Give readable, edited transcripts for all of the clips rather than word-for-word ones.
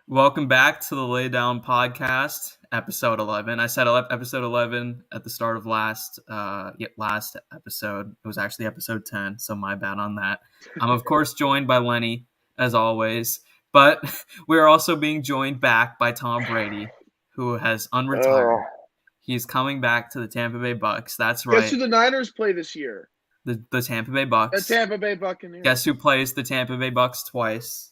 Welcome back to the Lay Down Podcast, episode 11. I said episode 11 at the start of last episode. It was actually episode 10, so my bad on that. I'm, of course, joined by Lenny, as always, but we're also being joined back by Tom Brady, who has unretired. He's coming back to the Tampa Bay Bucks. That's right. Guess who the Niners play this year? The Tampa Bay Bucks. The Tampa Bay Buccaneers. Guess who plays the Tampa Bay Bucks twice?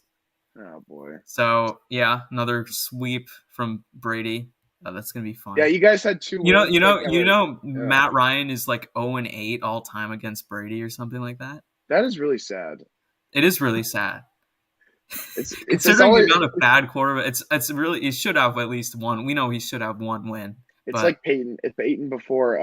Oh, boy. So, yeah, another sweep from Brady. That's going to be fun. Yeah, you guys had two wins. Matt Ryan is like 0-8 all time against Brady or something like that. That is really sad. It is really sad. It's Considering the amount of bad quarterback, it's really, he should have at least one. We know he should have one win. It's like Peyton. It's Peyton before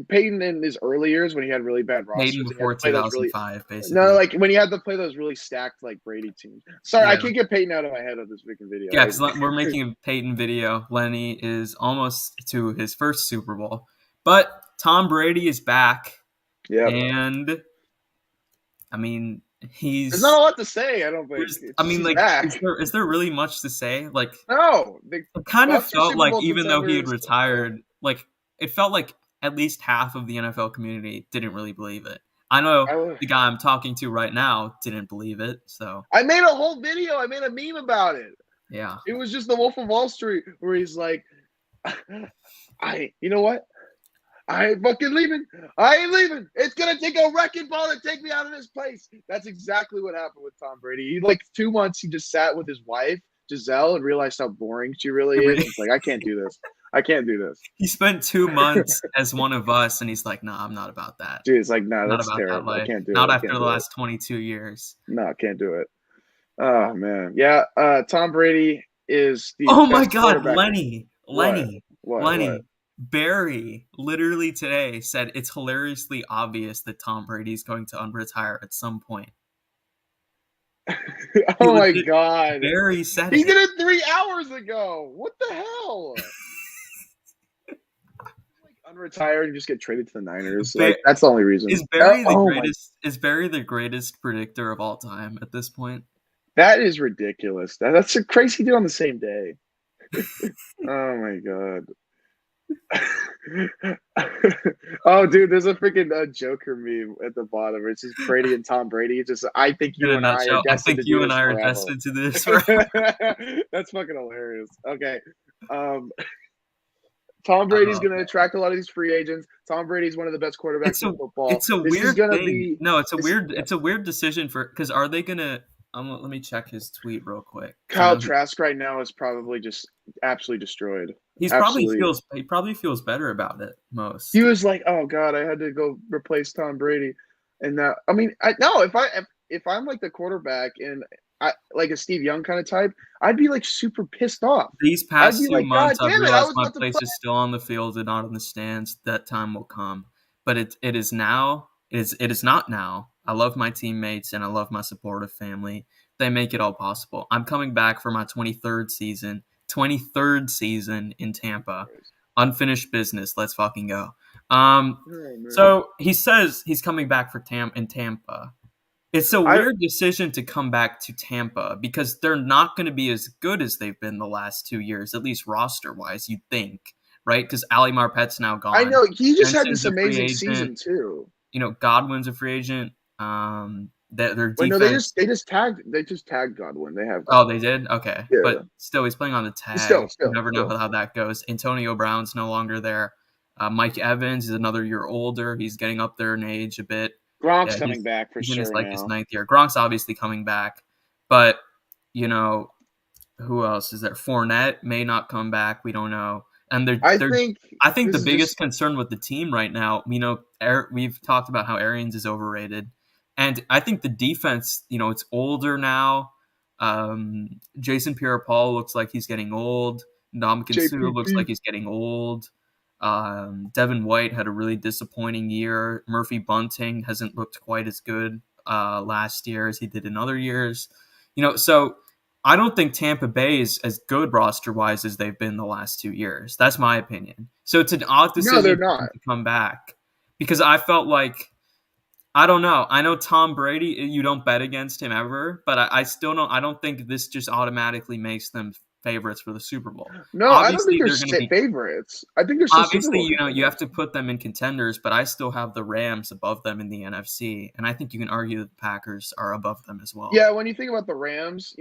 Peyton in his early years when he had really bad rosters. Peyton before 2005, basically. No, like when he had to play those really stacked like Brady teams. Sorry, yeah. I can't get Peyton out of my head of this freaking video. Yeah, because we're making a Peyton video. Lenny is almost to his first Super Bowl, but Tom Brady is back. Yeah, and I mean. There's not a lot to say, I don't think. Is there really much to say? Like, no. It kind of felt like even though he had retired, like it felt like at least half of the NFL community didn't really believe it. I know the guy I'm talking to right now didn't believe it. So I made a whole video. I made a meme about it. Yeah. It was just the Wolf of Wall Street where he's like, you know what? I ain't fucking leaving. I ain't leaving. It's going to take a wrecking ball to take me out of this place. That's exactly what happened with Tom Brady. He, 2 months, he just sat with his wife, Giselle, and realized how boring she really is. He's like, I can't do this. I can't do this. He spent 2 months as one of us, and he's like, nah, I'm not about that. Dude, it's like, nah, that's terrible. I can't do it. Not after the last 22 years. No, I can't do it. Oh, man. Yeah, Tom Brady is the Oh, my God, Lenny. What? Barry literally today said it's hilariously obvious that Tom Brady is going to unretire at some point. Oh my God. Barry said he did it 3 hours ago. What the hell? Unretired and just get traded to the Niners. That's the only reason. Is Barry the greatest predictor of all time at this point? That is ridiculous. That's a crazy deal on the same day. Oh my God. Oh, dude, there's a freaking Joker meme at the bottom. It's just Brady and Tom Brady. I think you and I are destined to this. That's fucking hilarious. Okay. Tom Brady's going to attract a lot of these free agents. Tom Brady's one of the best quarterbacks in football. It's a weird thing. It's a weird decision because are they going to let me check his tweet real quick. Kyle Trask right now is probably just absolutely destroyed. He probably feels better about it most. He was like, "Oh God, I had to go replace Tom Brady," and that. I mean, if I'm like the quarterback and I like a Steve Young kind of type, I'd be like super pissed off. These past 2 months, I've realized my place is still on the field and not in the stands. That time will come, but it is now. It is not now. I love my teammates and I love my supportive family. They make it all possible. I'm coming back for my 23rd season in Tampa. Unfinished business. Let's fucking go. So he says he's coming back for in Tampa. It's a weird decision to come back to Tampa because they're not going to be as good as they've been the last 2 years, at least roster-wise, you'd think, right? Because Ali Marpet's now gone. I know. He just had this amazing season, too. Godwin's a free agent. Their defense. No, they just tagged Godwin. They have. Oh, they did. Okay, yeah. But still, he's playing on the tag. Still, you never know how that goes. Antonio Brown's no longer there. Mike Evans is another year older. He's getting up there in age a bit. Gronk's coming back for sure. He's in his 9th year. Gronk's obviously coming back, but who else is there? Fournette may not come back. We don't know. And I think the biggest concern with the team right now, we've talked about how Arians is overrated. And I think the defense, it's older now. Jason Pierre-Paul looks like he's getting old. Ndamukong Suh looks like he's getting old. Devin White had a really disappointing year. Murphy Bunting hasn't looked quite as good last year as he did in other years. So I don't think Tampa Bay is as good roster-wise as they've been the last 2 years. That's my opinion. So it's an odd decision to come back because I felt like, I don't know. I know Tom Brady, you don't bet against him ever, but I still don't. I don't think this just automatically makes them favorites for the Super Bowl. No, Obviously, I don't they're think going to they're be favorites. I think they're still Super obviously, Bowl you have to contenders. put them in contenders, but I still have the Rams above them in the NFC, and I think you can argue that the Packers are above them as well. Yeah, when you think about the Rams,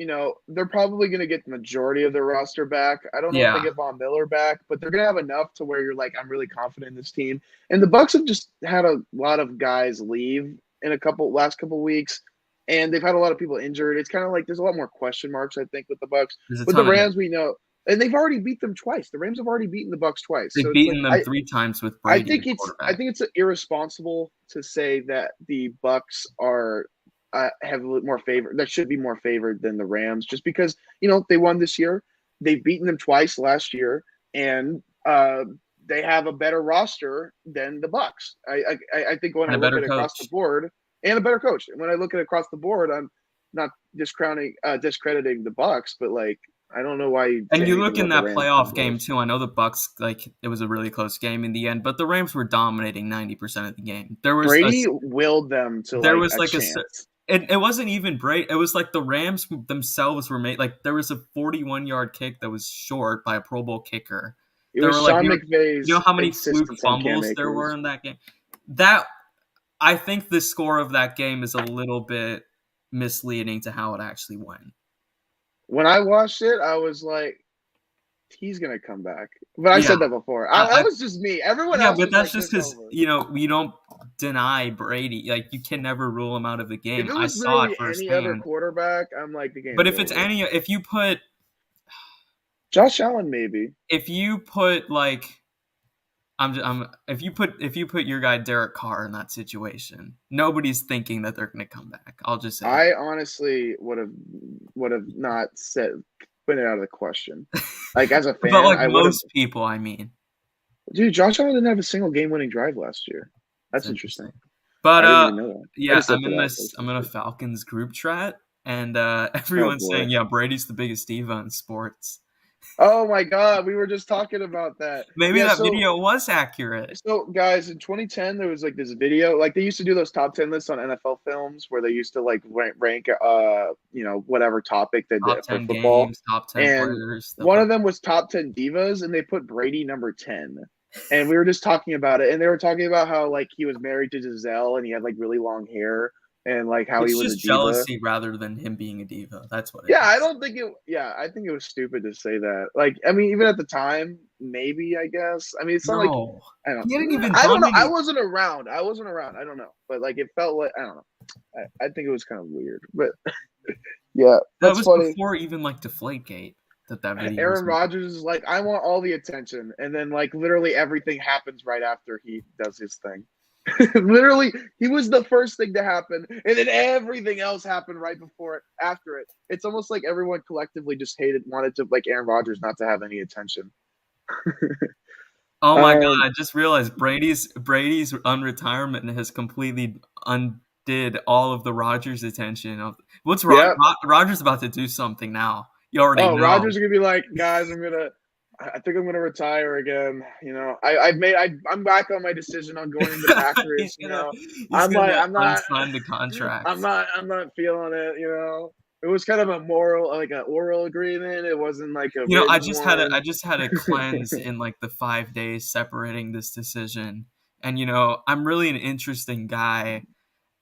they're probably going to get the majority of their roster back. I don't know if they Yeah, get Von Miller back, but they're going to have enough to where you're like, I'm really confident in this team. And the Bucks have just had a lot of guys leave in last couple weeks, and they've had a lot of people injured. It's kind of like there's a lot more question marks, I think, with the Bucks. there's a With the ton of Rams, we know, and they've already beat them twice. The Rams have already beaten the Bucks twice, so they've it's like beaten them 3 times with I Brady think at I quarterback. think it's irresponsible to say that the Bucks are have more favor. That should be more favored than the Rams, just because they won this year. They've beaten them twice last year, and they have a better roster than the Bucks. I think when And I a look better at it across the coach. board, and a better coach. When I look at it across the board, I'm not discrediting the Bucks, but like I don't know why you And say you anything look in about the that Rams. playoff game too. I know the Bucks, like, it was a really close game in the end, but the Rams were dominating 90% of the game. Brady willed them to there like was a like chance. it wasn't even Brady. It was like the Rams themselves were made. Like, there was a 41-yard kick that was short by a Pro Bowl kicker. It There was were like, Sean you know McVay's how many fluke insistence on Cam fumbles there were Akers. in that game. That I think the score of that game is a little bit misleading to how it actually went. When I watched it, I was like, he's going to come back. But I said that before. That was just me. Everyone else but was that's like, just because, we don't deny Brady. Like, you can never rule him out of the game. if it I was saw literally it any other firsthand. quarterback, I'm like, the game's But if over. it's if you put Josh Allen, maybe. If you put like if you put your guy Derek Carr in that situation, nobody's thinking that they're going to come back. I'll just say I honestly would have not put it out of the question. Like, as a fan, but like I would have. most people, I mean, Dude, Josh Allen didn't have a single game-winning drive last year. That's interesting. But I didn't even know that. yeah, I'm in a Falcons group chat, and everyone's saying, yeah, Brady's the biggest diva in sports. Oh my God, we were just talking about that. Maybe that video was accurate. So, guys, in 2010, there was like this video. Like, they used to do those top 10 lists on NFL films where they used to like rank, whatever topic they did for football. Games, top 10 players. One of them was top 10 divas, and they put Brady number 10. And we were just talking about it, and they were talking about how like he was married to Giselle, and he had like really long hair. And like how he was just a diva. Jealousy rather than him being a diva. That's what it is. I don't think it. Yeah, I think it was stupid to say that. Like, I mean, even at the time, maybe, I guess. I mean, it's not like I don't. He hadn't even. I don't know. I wasn't around. I don't know. But like, it felt like I don't know. I think it was kind of weird. But yeah, that was funny. before even like Deflategate. That video. Aaron Rodgers is like, I want all the attention, and then like literally everything happens right after he does his thing. Literally, he was the first thing to happen, and then everything else happened right before it, after it. It's almost like everyone collectively just wanted to like Aaron Rodgers not to have any attention. Oh my God! I just realized Brady's unretirement has completely undid all of the Rodgers attention. What's Rodgers about to do something now? You already know. Rodgers is gonna be like, guys, I think I'm gonna retire again. I'm back on my decision on going to the Packers. I'm not sign the contract. I'm not feeling it. It was kind of an oral agreement. It wasn't like a. I just had a cleanse in like the 5 days separating this decision, and I'm really an interesting guy,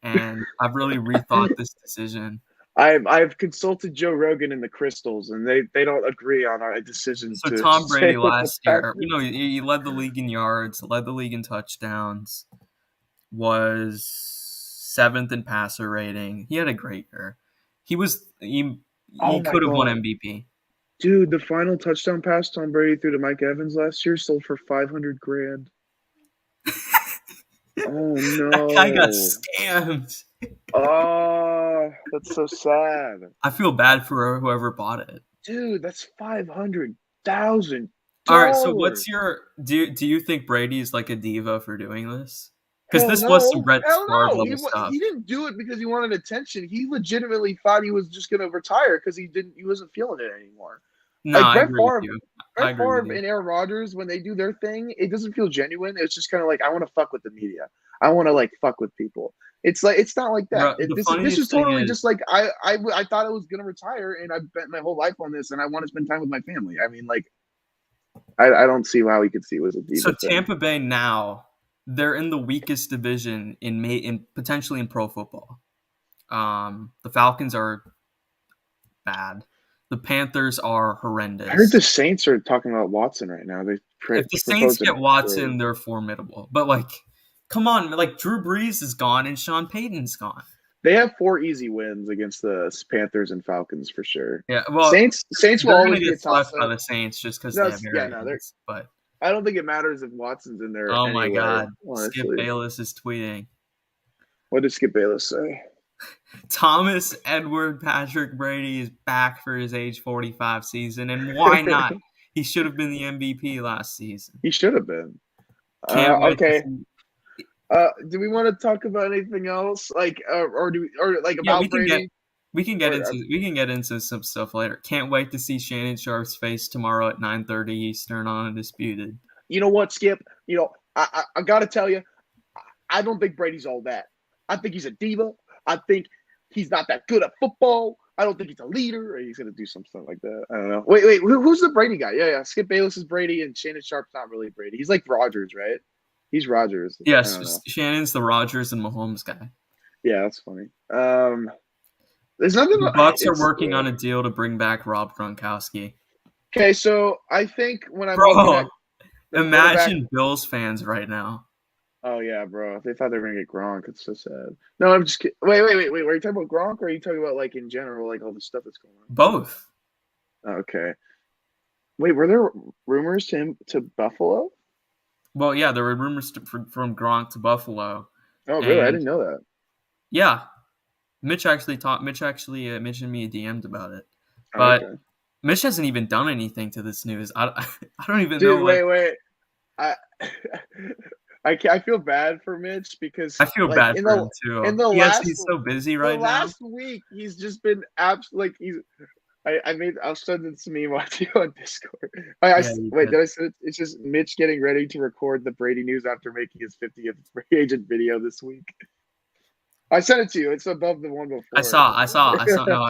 and I've really rethought this decision. I've consulted Joe Rogan and the Crystals, and they don't agree on our decisions. So Tom Brady last year, he led the league in yards, led the league in touchdowns, was 7th in passer rating. He had a great year. He could have won MVP. Dude, the final touchdown pass Tom Brady threw to Mike Evans last year sold for $500,000. Oh no! That guy got scammed. Oh, that's so sad. I feel bad for whoever bought it. Dude, that's $500,000. All right, so what's your do you think Brady's like a diva for doing this? Because this was some Brett Favre level stuff. He didn't do it because he wanted attention. He legitimately thought he was just going to retire because he wasn't feeling it anymore. No, like I agree with you. Brett Favre and Aaron Rodgers, when they do their thing, it doesn't feel genuine. It's just kind of like, I want to fuck with the media. I want to like fuck with people. It's like, it's not like that. The This is funniest thing totally is, just like, I thought I was gonna retire, and I bet my whole life on this, and I want to spend time with my family. I mean, like, I don't see how he could see it was a diva so thing. Tampa Bay now, they're in the weakest division in potentially in pro football. The Falcons are bad. The Panthers are horrendous. I heard the Saints are talking about Watson right now. If the Saints get Watson, they're formidable. But like, come on, like Drew Brees is gone and Sean Payton's gone. They have 4 easy wins against the Panthers and Falcons for sure. Yeah, well, Saints will always get swept by the Saints just because they have arrogance. But I don't think it matters if Watson's in there. Oh my God, honestly. Skip Bayless is tweeting. What did Skip Bayless say? Thomas Edward Patrick Brady is back for his age 45 season, and why not? He should have been the MVP last season. He should have been. Okay. Do we want to talk about anything else, like, about Brady? We can get into some stuff later. Can't wait to see Shannon Sharp's face tomorrow at 9:30 Eastern on Undisputed. You know what, Skip? You know, I gotta tell you, I don't think Brady's all that. I think he's a diva. I think he's not that good at football. I don't think he's a leader, or he's gonna do something like that. I don't know. Wait, who's the Brady guy? Yeah. Skip Bayless is Brady, and Shannon Sharp's not really Brady. He's like Rodgers, right? He's Rodgers. Yes, Shannon's the Rodgers and Mahomes guy. Yeah, that's funny. There's nothing. The Bucs are working on a deal to bring back Rob Gronkowski. Okay, so I think when I'm looking at imagine Bills fans right now. Oh yeah, bro. They thought they were gonna get Gronk. It's so sad. No, I'm just kidding. Wait. Were you talking about Gronk, or are you talking about like in general, like all the stuff that's going on? Both. Okay. Wait, were there rumors to Buffalo? Well, yeah, there were rumors from Gronk to Buffalo. Oh, really? I didn't know that. Yeah, Mitch actually mentioned me a DM'd about it, but okay. Mitch hasn't even done anything to this news. I don't even know. Wait. I feel bad for Mitch because I feel bad for him too. He's so busy right now. Last week, he's just been absolutely I'll send this meme to you on Discord. Did I send it? It's just Mitch getting ready to record the Brady news after making his 50th free agent video this week. I sent it to you. It's above the one before. I saw.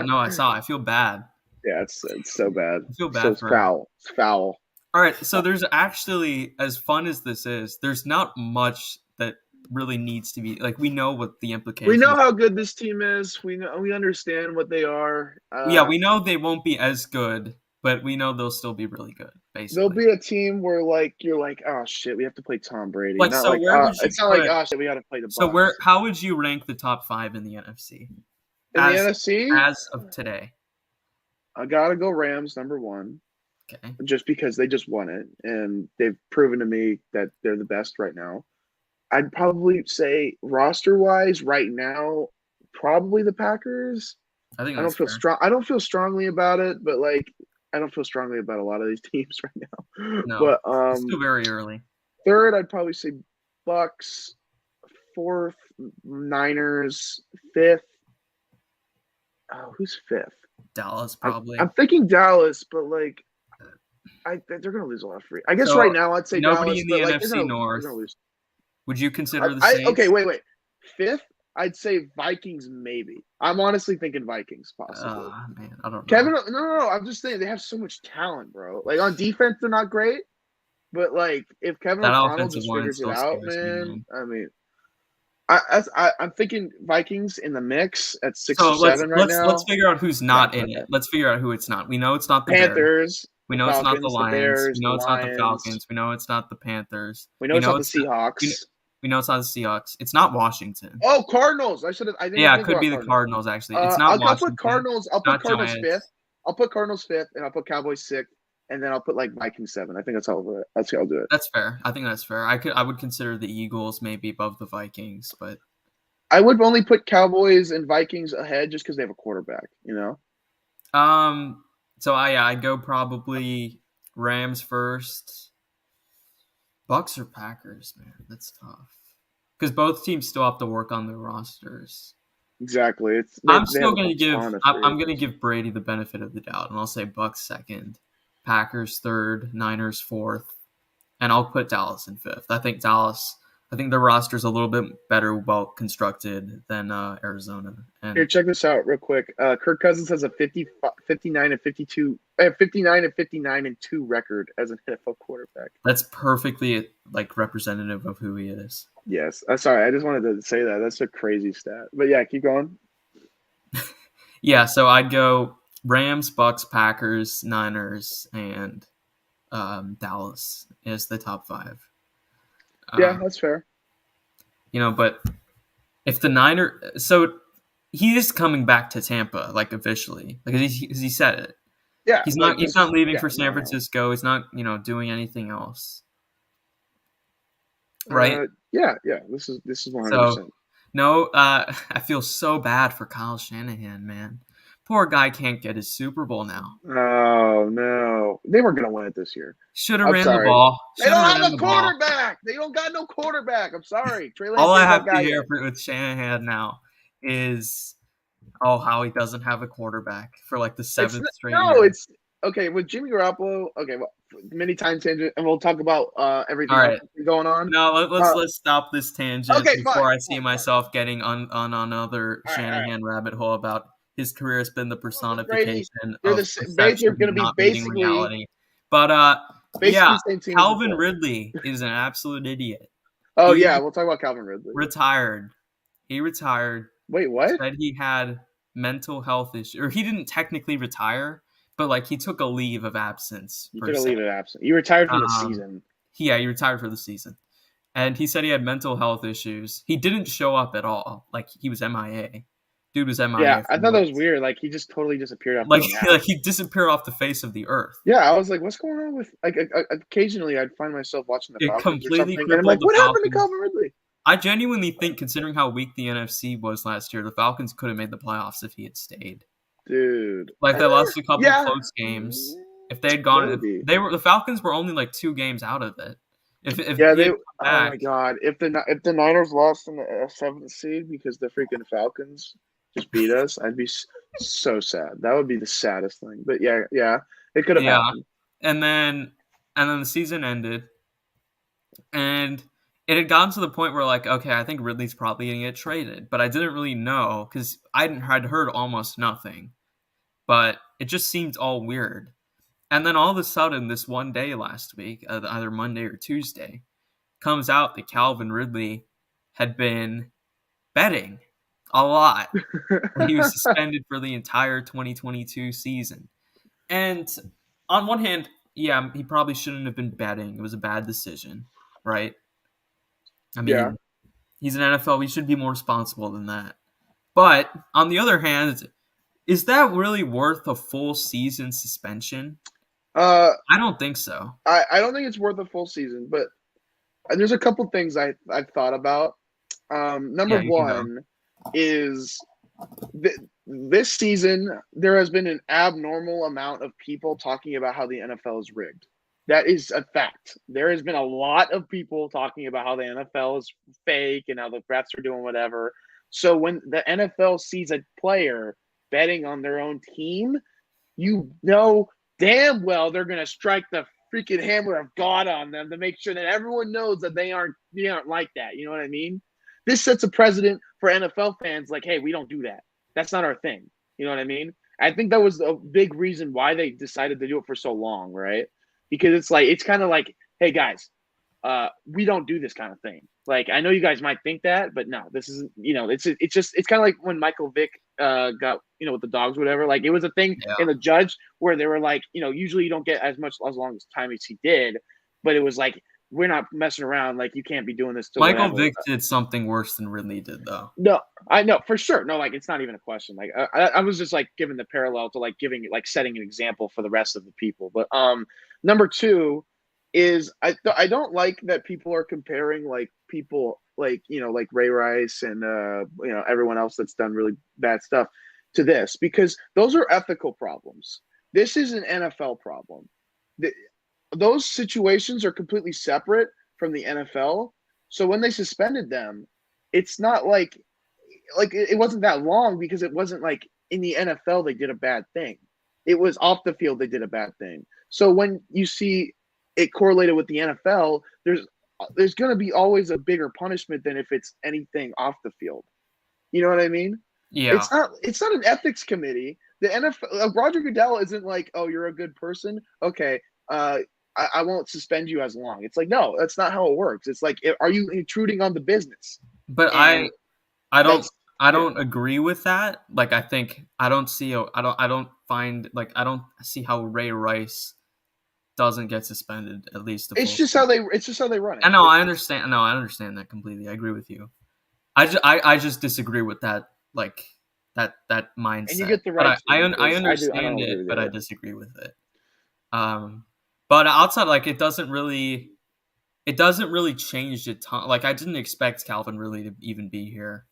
No, I saw. I feel bad. Yeah, it's so bad. I feel bad. It's foul. It's foul. All right, so there's actually, as fun as this is, there's not much that really needs to be, like, we know what the implications. We know how good this team is. We understand what they are. Yeah, we know they won't be as good, but we know they'll still be really good. Basically, they'll be a team where you're like, oh shit, we have to play Tom Brady. Like, so where would you it's not like, oh shit, we got to play the Bucs. So how would you rank the top 5 in the NFC? The NFC as of today, I gotta go Rams number 1. Okay. Just because they just won it, and they've proven to me that they're the best right now. I'd probably say roster-wise right now, probably the Packers. I think I don't feel strong. I don't feel strongly about it, but I don't feel strongly about a lot of these teams right now. No, but it's still very early. 3rd, I'd probably say Bucs. 4th, Niners. 5th. Oh, who's 5th? Dallas, probably. I'm thinking Dallas, but they're going to lose a lot of free. I guess right now I'd say nobody Dallas, in the NFC North. Would you consider the Saints? Okay, wait. 5th, I'd say Vikings maybe. I'm honestly thinking Vikings possibly. Man, I don't know. Kevin, no. I'm just saying they have so much talent, bro. Like on defense, they're not great, but if Kevin O'Connell just figures it out, man. I mean, I'm thinking Vikings in the mix at 6 or 7 right now. Let's figure out who's not in it. Let's figure out who it's not. We know it's not the Panthers. We know it's not the Lions. We know it's not the Falcons. We know it's not the Panthers. We know it's not the Seahawks. We know it's not the Seahawks. It's not Washington. Oh, Cardinals! I should have. It could be the Cardinals. Actually, it's not Washington. I'll put Cardinals 5th. I'll put Cardinals 5th, and I'll put Cowboys 6th, and then I'll put Vikings 7. I think that's how I'll do it. That's fair. I think that's fair. I would consider the Eagles maybe above the Vikings, but I would only put Cowboys and Vikings ahead just because they have a quarterback. You know. So I go probably Rams first. Bucs or Packers, man, that's tough. Because both teams still have to work on their rosters. Exactly. I'm going to give Brady the benefit of the doubt, and I'll say Bucs 2nd. Packers third, Niners fourth, and I'll put Dallas in fifth. I think their roster's a little bit better, well constructed than Arizona. And here, check this out real quick. Kirk Cousins has a 59 and 52, 59 and 59 and 2 record as an NFL quarterback. That's perfectly representative of who he is. Yes. Sorry, I just wanted to say that. That's a crazy stat. But yeah, keep going. Yeah, so I'd go Rams, Bucks, Packers, Niners, and Dallas is the top 5. Yeah, that's fair. But if the Niners, so he is coming back to Tampa, officially, he said it. Yeah, he's not leaving for San Francisco. He's not doing anything else. Right? Yeah. This is 100%. So, no, I feel so bad for Kyle Shanahan, man. Poor guy can't get his Super Bowl now. Oh, no. They weren't going to win it this year. Should have ran the ball. They don't have a quarterback. They don't got no quarterback. I'm sorry. All I have to hear with Shanahan now is, how he doesn't have a quarterback for the 7th straight year. No, it's okay with Jimmy Garoppolo. Okay, well, many time tangent, and we'll talk about everything going on. No, let's stop this tangent before I see myself getting on another Shanahan rabbit hole about his career has been the personification of perception, going to be basically reality. But Calvin Ridley is an absolute idiot. Oh, yeah, we'll talk about Calvin Ridley. He retired. Wait, what? Said he had mental health issues, or he didn't technically retire, but he took a leave of absence. You retired for the season. He retired for the season, and he said he had mental health issues. He didn't show up at all. He was MIA. Dude was MIA. Yeah, I thought that was weird. He just totally disappeared off. He disappeared off the face of the earth. Yeah, I was like, what's going on with? Occasionally, I'd find myself watching the Falcons completely or something, and I'm like, what happened to Calvin Ridley? I genuinely think, considering how weak the NFC was last year, the Falcons could have made the playoffs if he had stayed. Dude, they lost a couple close games. If they had gone, the Falcons were only 2 games out of it. Oh my god! If the Niners lost in the 7th seed because the freaking Falcons just beat us, I'd be so sad. That would be the saddest thing. But yeah, it could have happened. And then the season ended, and it had gotten to the point where okay, I think Ridley's probably going to get traded, but I didn't really know because I'd heard almost nothing, but it just seemed all weird. And then all of a sudden, this one day last week, either Monday or Tuesday, comes out that Calvin Ridley had been betting a lot. He was suspended for the entire 2022 season. And on one hand, yeah, he probably shouldn't have been betting. It was a bad decision, right? I mean, he's an NFL. He should be more responsible than that. But on the other hand, is that really worth a full season suspension? I don't think so. I don't think it's worth a full season, but there's a couple things I've thought about. Number one is this season there has been an abnormal amount of people talking about how the NFL is rigged. That is a fact. There has been a lot of people talking about how the NFL is fake and how the refs are doing whatever. So when the NFL sees a player betting on their own team, damn well they're going to strike the freaking hammer of God on them to make sure that everyone knows that they aren't like that. You know what I mean? This sets a precedent for NFL fans hey, we don't do that. That's not our thing. You know what I mean? I think that was a big reason why they decided to do it for so long, right? Because it's kind of hey guys, we don't do this kind of thing. I know you guys might think that, but no, this is it's kind of like when Michael Vick got with the dogs, whatever. It was a thing in the judge where they were usually you don't get as long as time as he did, but it was we're not messing around. You can't be doing this. Michael Vick did something worse than Ridley did, though. No, I know for sure. No, it's not even a question. I was just giving the parallel to giving setting an example for the rest of the people. But number two is I don't like that people are comparing people Ray Rice and everyone else that's done really bad stuff to this, because those are ethical problems. This is an NFL problem. Those situations are completely separate from the NFL. So when they suspended them, it's not it wasn't that long because it wasn't in the NFL they did a bad thing. it was off the field they did a bad thing. So when you see it correlated with the NFL, there's going to be always a bigger punishment than if it's anything off the field. You know what I mean? Yeah. It's not an ethics committee. The NFL, Roger Goodell isn't like, oh, you're a good person. Okay, I won't suspend you as long. It's like, no, that's not how it works. It's like, are you intruding on the business? But And I don't agree with that. Like, I don't see how Ray Rice doesn't get suspended at least. It's just how they run it. I understand. No, I understand that completely. I agree with you. I just disagree with that, like that mindset. And you get the right. I understand it, but I disagree with it. But outside, like, it doesn't really change a ton. Like, I didn't expect Calvin Ridley to even be here,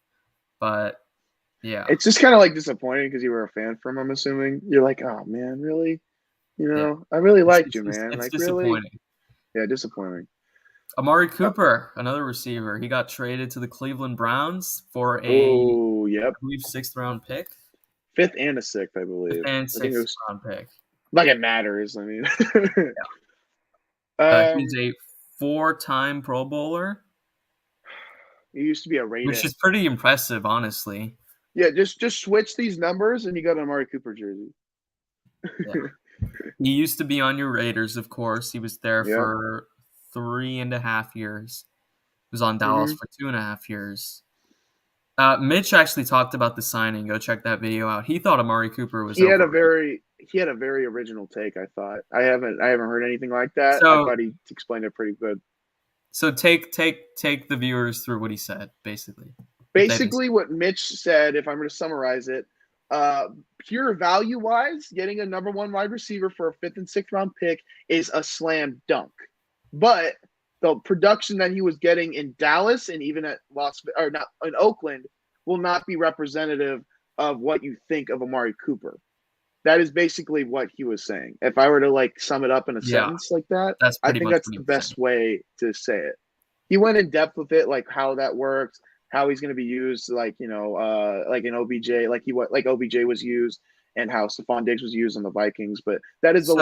but yeah, it's just kind of like disappointing because you were a fan from. I'm assuming you're like, oh man, really? You know, I really liked you, man. It's like, disappointing. Really? Yeah, disappointing. Amari Cooper, another receiver, he got traded to the Cleveland Browns for I believe 6th round pick. 5th and a 6th, I believe. 5th and 6th round pick. Like it matters. I mean, he's a 4-time Pro Bowler. He used to be a Raider, which is pretty impressive, honestly. Yeah, just switch these numbers and you got an Amari Cooper jersey. Yeah. He used to be on your Raiders, of course. He was there for 3.5 years. He was on Dallas for 2.5 years. Mitch actually talked about the signing. Go check that video out. He thought Amari Cooper was. He had a very original take. I thought I haven't heard anything like that. So, I thought he explained it pretty good. So take the viewers through what he said, basically. Basically, what Mitch said, if I'm going to summarize it, pure value wise, getting a number 1 wide receiver for a 5th and 6th round pick is a slam dunk. But the production that he was getting in Dallas and even at in Oakland will not be representative of what you think of Amari Cooper. That is basically what he was saying. If I were to like sum it up in a sentence like that, I think that's the best way to say it. He went in depth with it, like how that works, how he's going to be used, like, you know, like in OBJ, like OBJ was used, and how Stephon Diggs was used on the Vikings. But that is the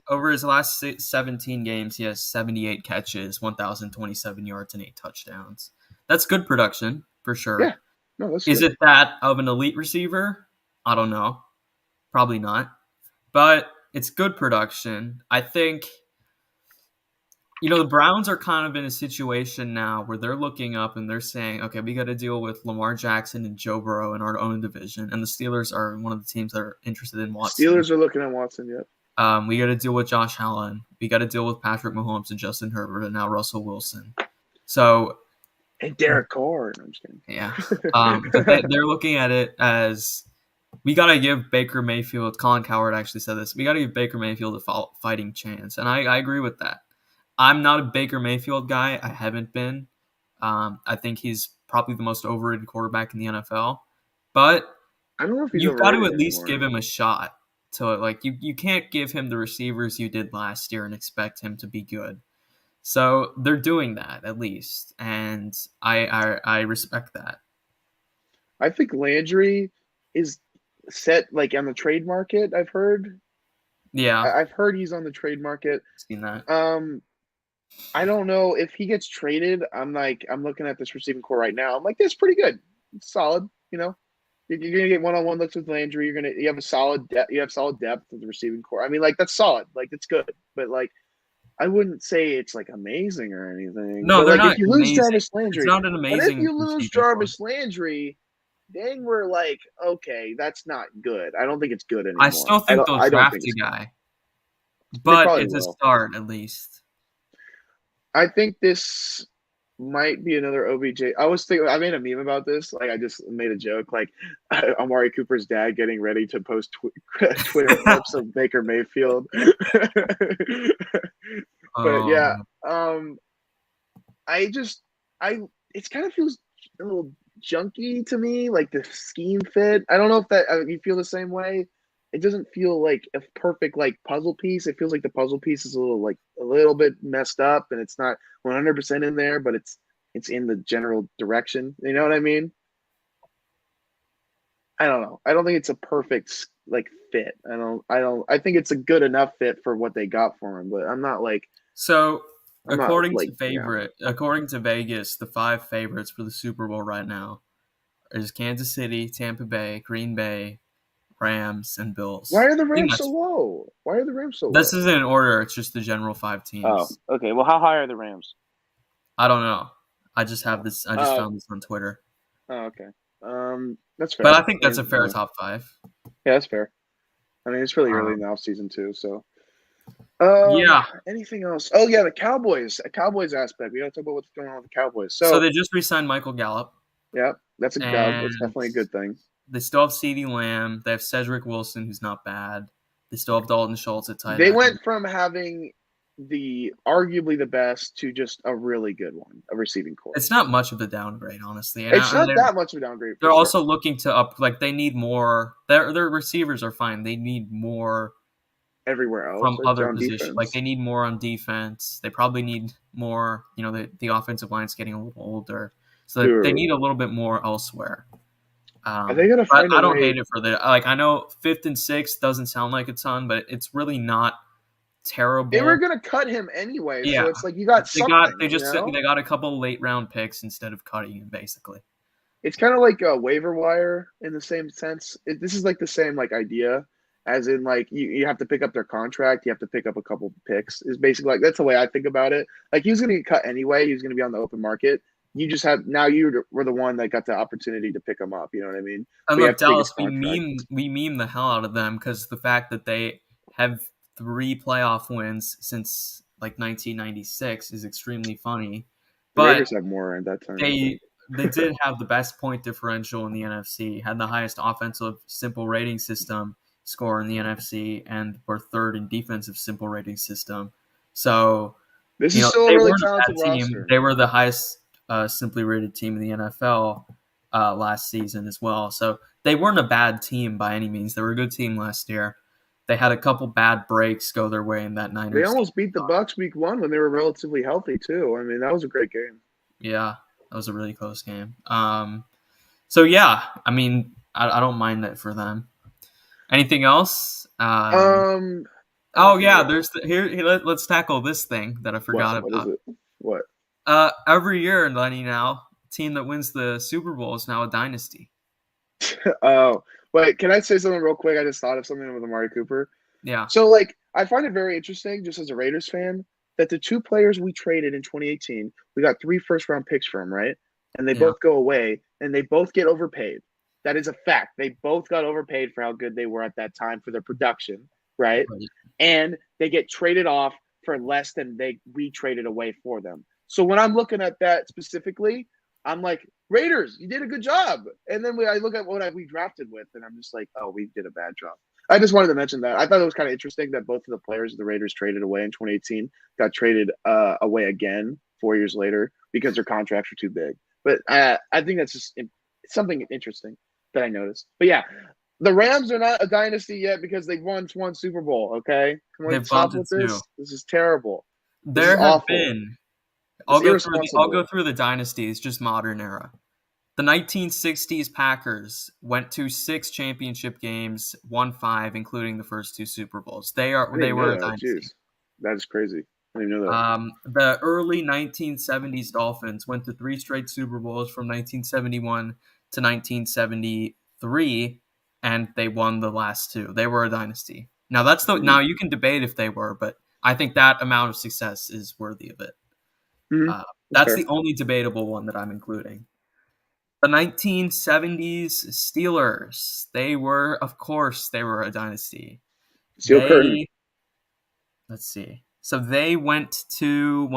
over his last 17 games, he has 78 catches, 1,027 yards, and 8 touchdowns. That's good production for sure. Yeah, no, that's Is it that of an elite receiver? I don't know. Probably not. But it's good production. I think, you know, the Browns are kind of in a situation now where they're looking up and they're saying, okay, we got to deal with Lamar Jackson and Joe Burrow in our own division. And the Steelers are one of the teams that are interested in Watson. Steelers are looking at Watson, yep. We got to deal with Josh Allen. We got to deal with Patrick Mahomes and Justin Herbert and now Russell Wilson. So, and Derek Carr. I'm just kidding. Yeah. But they're looking at it as, we got to give Baker Mayfield, Colin Cowherd actually said this, we got to give Baker Mayfield a fighting chance. And I agree with that. I'm not a Baker Mayfield guy. I haven't been. I think he's probably the most overrated quarterback in the NFL. But I don't know if you've got to at least give him a shot. So, like, you can't give him the receivers you did last year and expect him to be good. So they're doing that at least, and I respect that. I think Landry is set like on the trade market. I've heard. Yeah, I've heard he's on the trade market. Seen that. I don't know if he gets traded. I'm looking at this receiving core right now. I'm like, that's pretty good. It's solid. You know, you're gonna get one-on-one looks with Landry. You have solid depth with the receiving core. I mean, like, that's solid. Like, it's good. But like, I wouldn't say it's like amazing or anything. No, but, they're like, not. If you lose Jarvis Landry, it's not an amazing. If you lose Jarvis Landry, then we're like, okay, that's not good. I don't think it's good anymore. I still think they'll draft a guy, but it's a start at least. I think this might be another OBJ. I made a meme about this. Like, I just made a joke, like Amari Cooper's dad getting ready to post Twitter clips of Baker Mayfield. But yeah, it kind of feels a little junky to me, like the scheme fit. I don't know if you feel the same way. It doesn't feel like a perfect like puzzle piece. It feels like the puzzle piece is a little bit messed up, and it's not 100% in there, but it's in the general direction. You know what I mean? I don't know. I don't think it's a perfect like fit. I think it's a good enough fit for what they got for him, but I'm not like. So, I'm not according like according to Vegas, the 5 favorites for the Super Bowl right now is Kansas City, Tampa Bay, Green Bay, Rams, and Why Bills. are the I think Rams so low? Why are the Rams so this low? isn't in order. It's just the general 5 Oh, teams. okay. Well, how high are the Rams? I don't know. I just have this. I just found this on Twitter. Oh, okay. That's But fair. I think that's a fair top 5. Yeah, that's fair. I mean, it's really early in the offseason too, so. Yeah. Anything else? Oh yeah, the Cowboys. A Cowboys aspect. We gotta talk about what's going on with the Cowboys. So they just re-signed Michael Gallup. Yeah, that's And definitely a good thing. They still have CeeDee Lamb. They have Cedric Wilson, who's not bad. They still have Dalton Schultz at tight end. They went from having arguably the best to just a really good one, a receiving core. It's not much of a downgrade, honestly. It's not that much of a downgrade. They're also looking to up. Like they need more. Their receivers are fine. They need more everywhere else from like other positions. Defense. Like they need more on defense. They probably need more. You know, the offensive line's getting a little older, so they need a little bit more elsewhere. Are they gonna find? I don't hate it for the like. I know 5th and 6th doesn't sound like a ton, but it's really not terrible. They were gonna cut him anyway, so it's like you got they got a couple late round picks instead of cutting him, basically. It's kind of like a waiver wire in the same sense. This is like the same like idea, as in like you have to pick up their contract, you have to pick up a couple picks. Is basically like that's the way I think about it. Like he was gonna get cut anyway. He was gonna be on the open market. You just have now you were the one that got the opportunity to pick them up. You know what I mean? And look, Dallas, we meme the hell out of them because the fact that they have 3 playoff wins since like 1996 is extremely funny. But the Raiders have more at that time. They did have the best point differential in the NFC, had the highest offensive simple rating system score in the NFC, and were 3rd in defensive simple rating system. So this is still a really talented roster. They were the highest simply rated team in the NFL last season as well. So they weren't a bad team by any means. They were a good team last year. They had a couple bad breaks go their way in that Niners. They almost beat the Bucs week 1 when they were relatively healthy too. I mean, that was a great game. Yeah, that was a really close game. So yeah, I mean, I don't mind that for them. Anything else? Oh yeah, there's let's tackle this thing that I forgot about. What is it? What? Every year, Lenny, now team that wins the Super Bowl is now a dynasty. Oh, wait, can I say something real quick? I just thought of something with Amari Cooper. Yeah. So like, I find it very interesting, just as a Raiders fan, that the 2 players we traded in 2018, we got 3 first-round picks from, right? And they both go away, and they both get overpaid. That is a fact. They both got overpaid for how good they were at that time for their production, right? And they get traded off for less than we traded away for them. So when I'm looking at that specifically, I'm like, Raiders, you did a good job. And then I look at what we drafted with, and I'm just like, oh, we did a bad job. I just wanted to mention that. I thought it was kind of interesting that both of the players the Raiders traded away in 2018 got traded away again 4 years later because their contracts were too big. But I think that's just something interesting that I noticed. But yeah, the Rams are not a dynasty yet because they've won one Super Bowl, okay? Can we stop with this? This is terrible. There have been. I'll go through the dynasties, just modern era. The 1960s Packers went to 6 championship games, won 5, including the first 2 Super Bowls. They were a dynasty. Jeez. That is crazy. I didn't know that. The early 1970s Dolphins went to 3 straight Super Bowls from 1971 to 1973, and they won the last 2. They were a dynasty. Now now you can debate if they were, but I think that amount of success is worthy of it. That's the only debatable one that I'm including. The 1970s Steelers, they were a dynasty. Steel curtain. Let's see. So they went to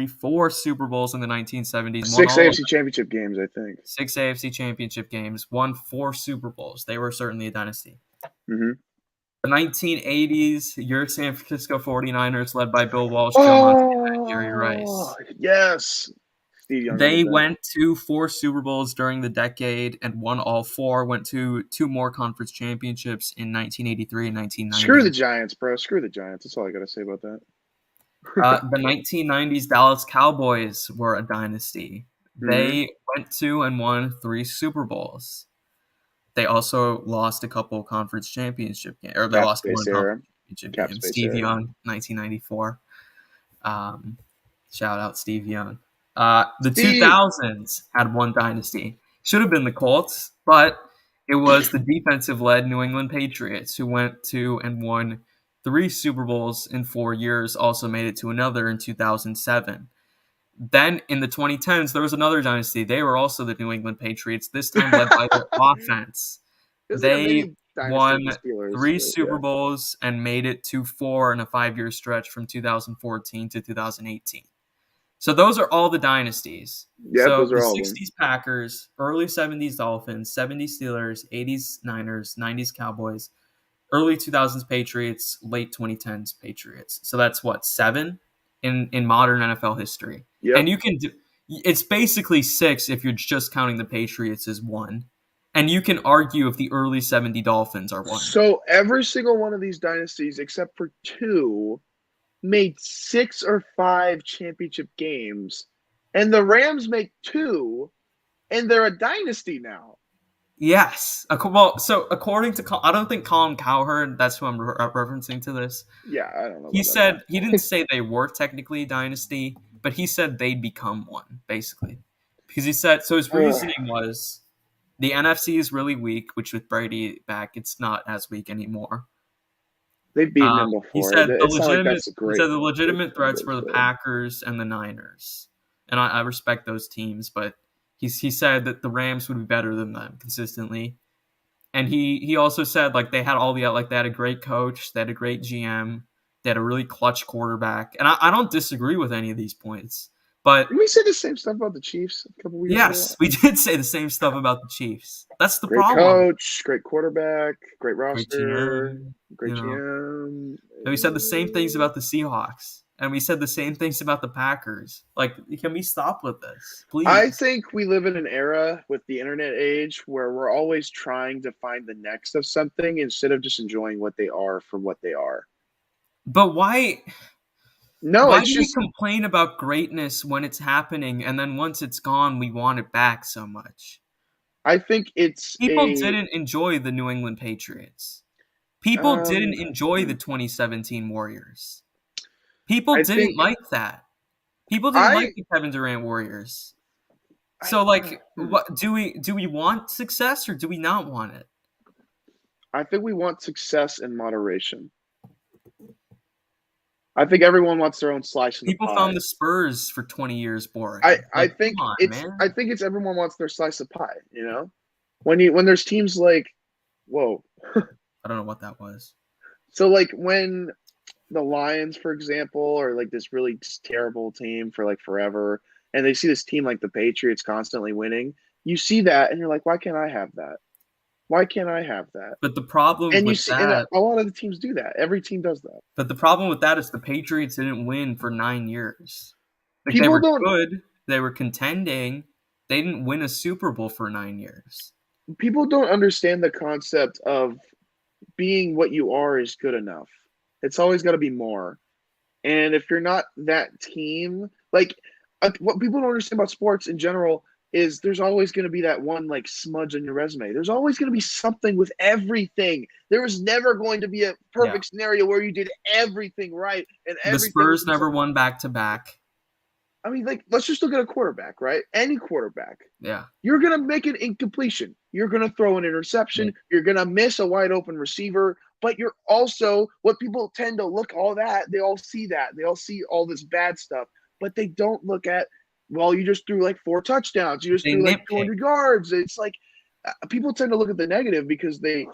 4 Super Bowls in the 1970s. 6 AFC championship games, I think. 6 AFC championship games, won 4 Super Bowls. They were certainly a dynasty. Mm-hmm. The 1980s, your San Francisco 49ers, led by Bill Walsh, Jerry Rice. Yes. They went to 4 Super Bowls during the decade and won all 4. Went to 2 more conference championships in 1983 and 1990. Screw the Giants, bro. Screw the Giants. That's all I got to say about that. The 1990s Dallas Cowboys were a dynasty. They went to and won 3 Super Bowls. they also lost a couple conference championship games, or they Cap lost space one era. conference championship Cap game. space Steve era. Young, 1994. Shout out Steve Young. The Steve. 2000s had one dynasty. Should have been the Colts, but it was the defensive-led New England Patriots who went to and won 3 Super Bowls in 4 years, also made it to another in 2007. Then in the 2010s, there was another dynasty. They were also the New England Patriots, this time led by their offense. There's like a They mini dynasty of won the Steelers. 3 But Super Bowls and made it to 4 in a 5-year stretch from 2014 to 2018. So those are all the dynasties. yeah, So those the are all of them. 60s Packers, early 70s Dolphins, 70s Steelers, 80s Niners, 90s Cowboys, early 2000s Patriots, late 2010s Patriots. So that's what, 7 in modern NFL history. Yep. And you can do, it's basically 6 if you're just counting the Patriots as 1. And you can argue if the early 70 Dolphins are 1. So every single one of these dynasties, except for 2, made 6 or 5 championship games, and the Rams make 2, and they're a dynasty now. Yes. Well, so according to, I don't think Colin Cowherd, that's who I'm referencing to this. Yeah, I don't know. He said, he didn't say they were technically a dynasty, but he said they'd become one, basically. Because he said, so his reasoning was the NFC is really weak, which with Brady back, it's not as weak anymore. They've beaten him before. He said the legitimate threats were the Packers and the Niners. And I respect those teams, but he said that the Rams would be better than them consistently. And he also said like they had they had a great coach, they had a great GM, they had a really clutch quarterback. And I don't disagree with any of these points. But did we say the same stuff about the Chiefs a couple weeks ago? Yes, we did say the same stuff about the Chiefs. That's the great problem. Great coach, great quarterback, great roster, great GM. And we said the same things about the Seahawks. And we said the same things about the Packers. Like, can we stop with this, please? I think we live in an era with the internet age where we're always trying to find the next of something instead of just enjoying what they are for what they are. But why? No, why do we complain about greatness when it's happening, and then once it's gone, we want it back so much? I think people didn't enjoy the New England Patriots. People didn't enjoy the 2017 Warriors. People didn't like that. People didn't like the Kevin Durant Warriors. So, what do we want success or do we not want it? I think we want success in moderation. I think everyone wants their own slice of the pie. People found the Spurs for 20 years boring. I think it's everyone wants their slice of pie, you know? When there's teams like whoa. I don't know what that was. So like when the Lions, for example, are like this really terrible team for like forever, and they see this team like the Patriots constantly winning, you see that and you're like, why can't I have that? Why can't I have that? But the problem and a lot of the teams do that. Every team does that. But the problem with that is the Patriots didn't win for 9 years. Like they were good. They were contending. They didn't win a Super Bowl for 9 years. People don't understand the concept of being what you are is good enough. It's always got to be more. And if you're not that team, like what people don't understand about sports in general is there's always going to be that one like smudge on your resume. There's always going to be something with everything. There was never going to be a perfect scenario where you did everything right and everything. The Spurs never won back-to-back. I mean, like, let's just look at a quarterback, right? Any quarterback. Yeah. You're going to make an incompletion. You're going to throw an interception. You're going to miss a wide open receiver. But you're also, what people tend to look all that, they all see that. They all see all this bad stuff. But they don't look at, well, you just threw like 4 touchdowns. You just threw like 200 yards. It's like people tend to look at the negative because they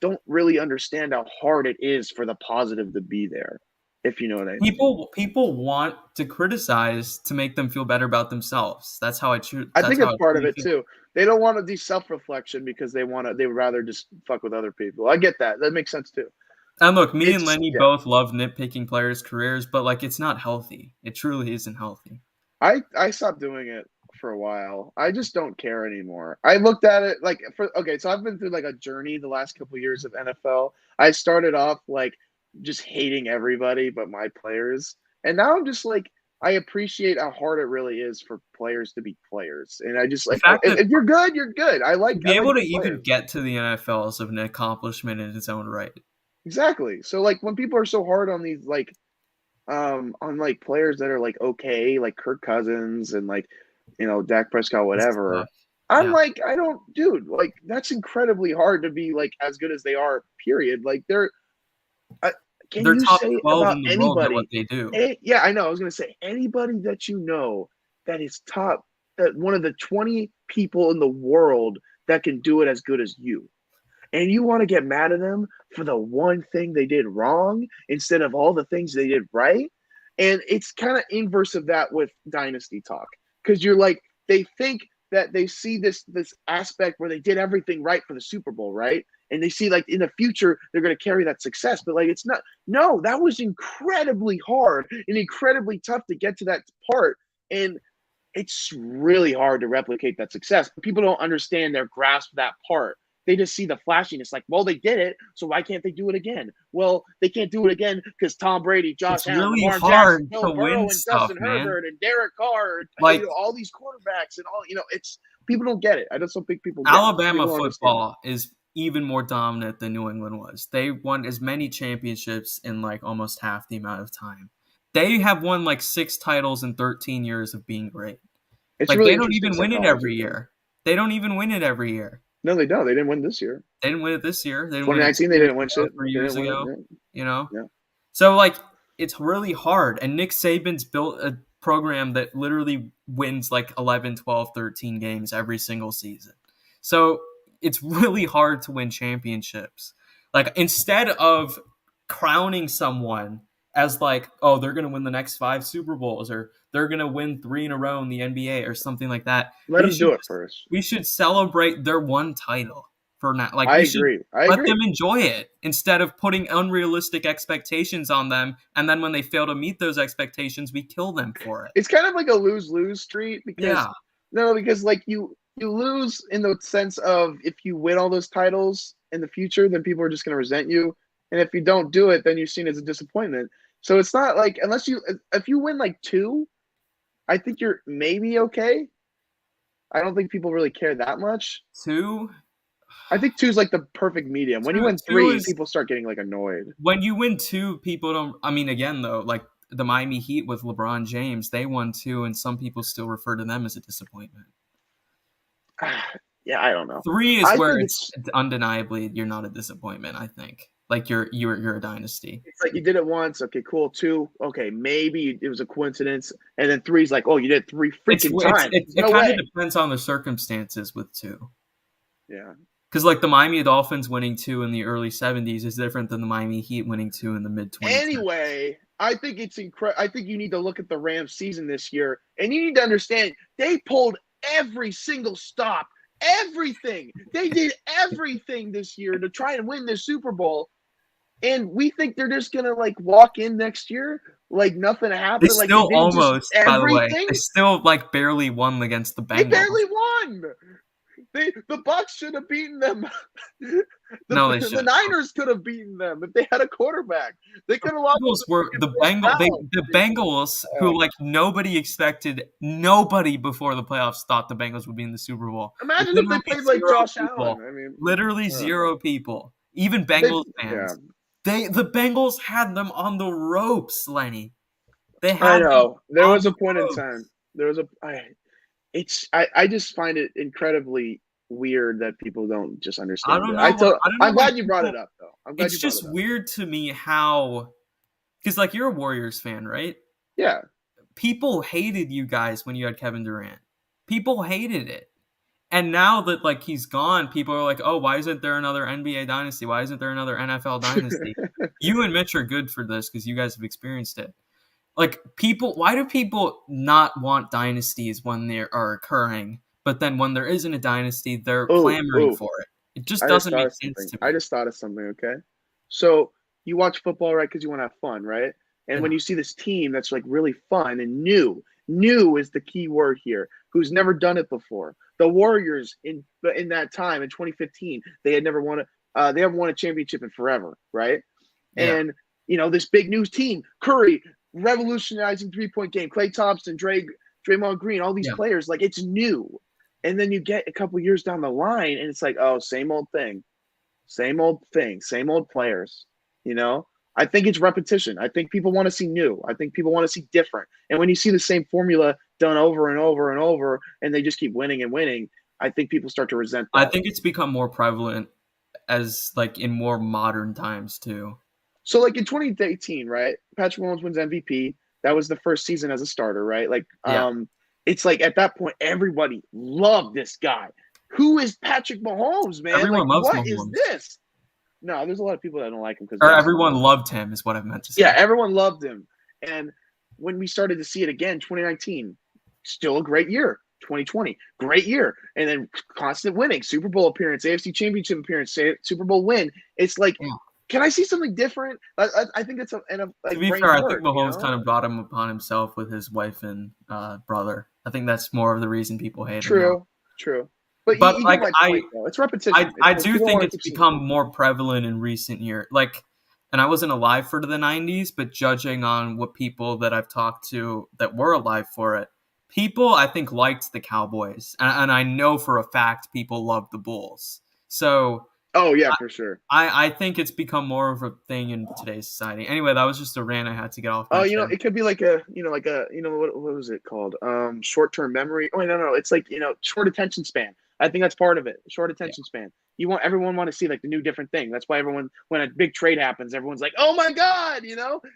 don't really understand how hard it is for the positive to be there, if you know what I mean. People want to criticize to make them feel better about themselves. That's how I think it's part of it too. They don't want to do self-reflection because they would rather just fuck with other people. I get that. That makes sense too. And look, me and Lenny both love nitpicking players' careers, but like it's not healthy. It truly isn't healthy. I stopped doing it for a while. I just don't care anymore. I looked at it so I've been through like a journey the last couple of years of NFL. I started off like just hating everybody but my players. And now I'm just like, I appreciate how hard it really is for players to be players, and I just like if you're good, you're good. I like to be able to even players. get to the NFL is an accomplishment in its own right. Exactly. So like when people are so hard on these on like players that are like okay, like Kirk Cousins and like Dak Prescott, whatever. I'm like, I don't, dude. Like that's incredibly hard to be like as good as they are. Period. Like they're you top say 12 about in the world at anybody? what they do. Yeah, I know. I was gonna say anybody that that is top, that one of the 20 people in the world that can do it as good as you, and you want to get mad at them for the one thing they did wrong instead of all the things they did right. And it's kind of inverse of that with dynasty talk, because you're like, they think that they see this aspect where they did everything right for the Super Bowl, right? And they see like in the future they're going to carry that success, but like it's not. No, that was incredibly hard and incredibly tough to get to that part, and it's really hard to replicate that success. But people don't understand their grasp of that part. They just see the flashiness, like, well, they did it, so why can't they do it again? Well, they can't do it again because Tom Brady, Josh Allen, really Lamar Jackson, Joe Burrow, and Justin Herbert, and Derek Carr, like all these quarterbacks, and all it's people don't get it. I just don't think people get Alabama football is even more dominant than New England was. They won as many championships in like almost half the amount of time. They have won like 6 titles in 13 years of being great. It's like really they don't even win it every year. They don't even win it every year. No, they don't. They didn't win this year. They didn't win it this year. 2019, they didn't win shit. 3 years ago. Yeah. So like it's really hard. And Nick Saban's built a program that literally wins like 11, 12, 13 games every single season. So it's really hard to win championships. Like instead of crowning someone as like, oh, they're going to win the next 5 Super Bowls or they're going to win 3 in a row in the NBA or something like that. Let them do it first. We should celebrate their one title for now. Like I agree. Let them enjoy it instead of putting unrealistic expectations on them. And then when they fail to meet those expectations, we kill them for it. It's kind of like a lose-lose street because like you lose in the sense of if you win all those titles in the future, then people are just going to resent you. And if you don't do it, then you're seen as a disappointment. So it's not like if you win like 2, I think you're maybe okay. I don't think people really care that much. 2? I think 2 is like the perfect medium. When you win 3, people start getting like annoyed. When you win 2, people don't. I mean, again though, like the Miami Heat with LeBron James, they won 2, and some people still refer to them as a disappointment. Yeah, I don't know. 3 is where it's undeniably you're not a disappointment. I think. Like you're a dynasty. It's like you did it once, okay, cool. 2, okay, maybe it was a coincidence, and then 3 is like, oh, you did 3 freaking times. It kind of depends on the circumstances with 2. Yeah, because like the Miami Dolphins winning 2 in the early 70s is different than the Miami Heat winning 2 in the mid 20s. Anyway, I think it's incredible. I think you need to look at the Rams season this year, and you need to understand they pulled every single stop, everything. They did everything this year to try and win this Super Bowl. And we think they're just gonna like walk in next year like nothing happened. They still almost, by the way, they still like barely won against the Bengals. They barely won. The Bucs should have beaten them. The Niners could have beaten them if they had a quarterback. They could have lost. The Bengals, who like nobody before the playoffs thought the Bengals would be in the Super Bowl. Imagine if they played like Josh Allen. I mean, literally 0 people, even Bengals fans. The Bengals had them on the ropes, Lenny. I know. There was a point in time. I just find it incredibly weird that people don't just understand. I'm glad you brought it up, though. It's just weird to me how, because like you're a Warriors fan, right? Yeah. People hated you guys when you had Kevin Durant. People hated it. And now that like he's gone, people are like, "Oh, why isn't there another NBA dynasty? Why isn't there another NFL dynasty?" You and Mitch are good for this because you guys have experienced it. Like why do people not want dynasties when they are occurring, but then when there isn't a dynasty, they're clamoring for it? It just doesn't make sense to me. I just thought of something. Okay, so you watch football, right? Because you want to have fun, right? And when you see this team that's like really fun and new is the key word here, who's never done it before. The Warriors in that time in 2015, they haven't won a championship in forever, right? Yeah. And this big new team, Curry, revolutionizing 3-point game. Klay Thompson, Draymond Green, all these players, like it's new. And then you get a couple years down the line, and it's like, oh, same old thing, same old players. You know, I think it's repetition. I think people want to see new. I think people want to see different. And when you see the same formula done over and over and over, and they just keep winning and winning, I think people start to resent that. I think it's become more prevalent as like in more modern times too. So like in 2018, right? Patrick Mahomes wins MVP. That was the first season as a starter, right? Like, it's like at that point, everybody loved this guy. Who is Patrick Mahomes, man? Everyone like, loves what Mahomes. Is this? No, there's a lot of people that don't like him because everyone loved him, is what I meant to say. Yeah, everyone loved him. And when we started to see it again, 2019, still a great year. 2020, great year. And then constant winning, Super Bowl appearance, AFC Championship appearance, Super Bowl win. It's like, can I see something different? I think it's like, to be fair, I think Mahomes kind of brought him upon himself with his wife and brother. I think that's more of the reason people hate him. True. But you like it's repetition. I do think it's become more prevalent in recent years. Like, and I wasn't alive for the 90s, but judging on what people that I've talked to that were alive for it, people I think liked the Cowboys, and I know for a fact people loved the Bulls. So. Oh yeah, for sure. I think it's become more of a thing in today's society. Anyway, that was just a rant I had to get off. Oh, it could be like what was it called? Short-term memory. Oh, no, it's like short attention span. I think that's part of it. Short attention span. Everyone want to see like the new different thing. That's why everyone, when a big trade happens, everyone's like, oh my god,